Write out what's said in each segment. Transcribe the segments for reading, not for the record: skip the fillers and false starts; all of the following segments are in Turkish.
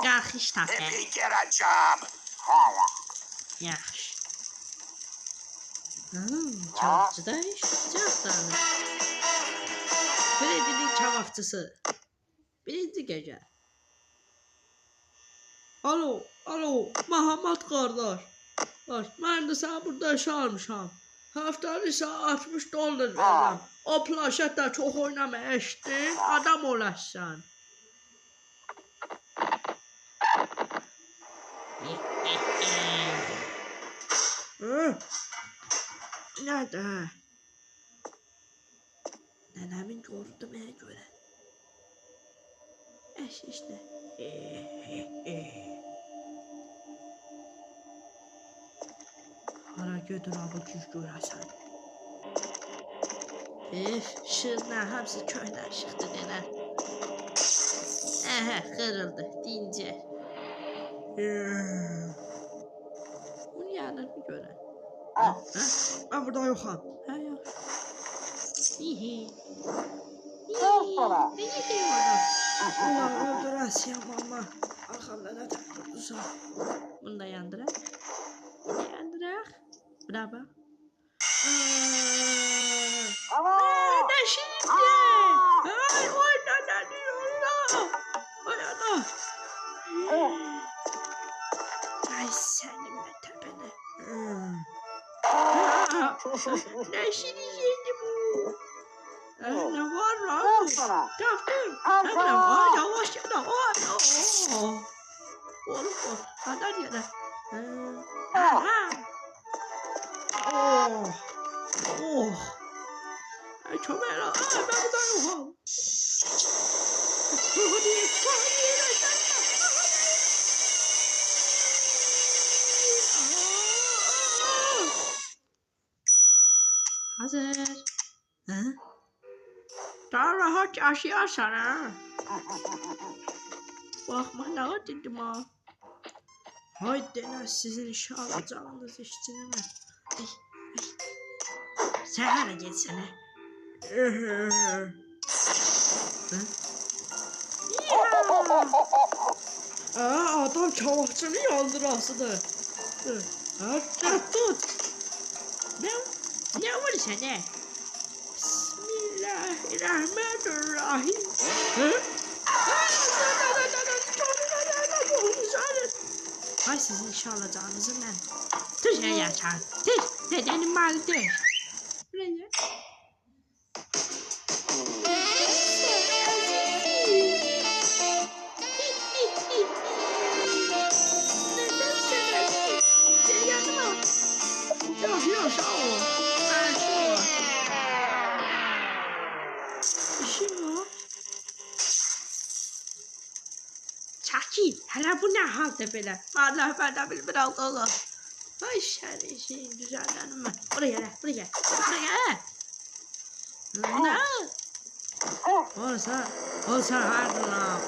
Qalxış tapı. Get a job. Yaxşı. Kağıtçıda iş cevaplarını. Freddy'nin kebapçısı. Birinci gece. Alo, Muhammed kardeş. Ben de sana burada iş almışam. Haftanı sana 60 dolar verirəm. O planşetdə çox oynama eşitdin, adam olasın. Nədir? Nənəmin gördü mənə görə. İşte. Hara götür abi güz görəsən. Şırlar hamısı köhnə çıxdı denən. Kırıldı, dince. Bunun yanını görən. Ben burada yoxam. Yox. Ulan öldürəsiyəm ama. Arxamda nə tutdursan. Bunu da yandırak. Buna bak. Ne şimdi? Ay ne diyor ya? Ay ana. Ay senin be tepene. Ne şimdi bu? Ne var lan? Taftım. Yavaş yana. Oğlum o. Kadar yana. Ay çok merak. Ben burada yokum. Hazır. Daha rahat yaşayarsan ha. Bakma ne dedim ha. Haydi sizin işe alacağınız işçini mi? Sen hara gelsene. Adam çavakçını yandırasıdır. Tut. Ne var sana? Bismillahirrahmanirrahim. Ay sizin işe alacağınızı ben. Tır şey yaşar. Tır. Dedenin malı tır. Buraya. Gel yanıma. Yok sağ ol. İşim var. Çakil. Hala bu ne halde böyle? Allah benden bir aldığını. Ay sen şeyin güzellerim ben. Buraya gel. Ne? Olsa hardın lan.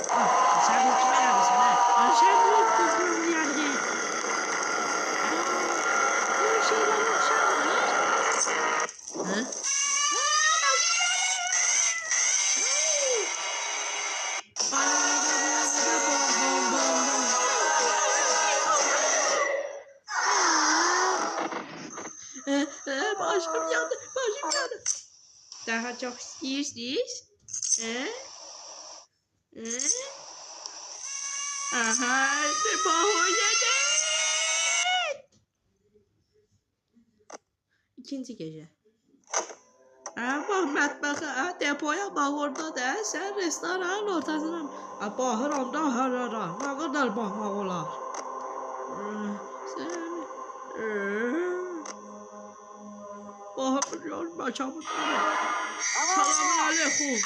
Sen bir kime neredesin ha? Sen bir kime neredesin? Bir şeyler yaşandı. Başım yandı. Daha çok istiyorsunuz? Aha, bahane. İkinci gece. Bak mətbəxə, depoya bax orada da, sən restoranın ortasına baxıram da harara, nə qədər baxmaq olar. Baxıram, məkamı. Salam aleykum.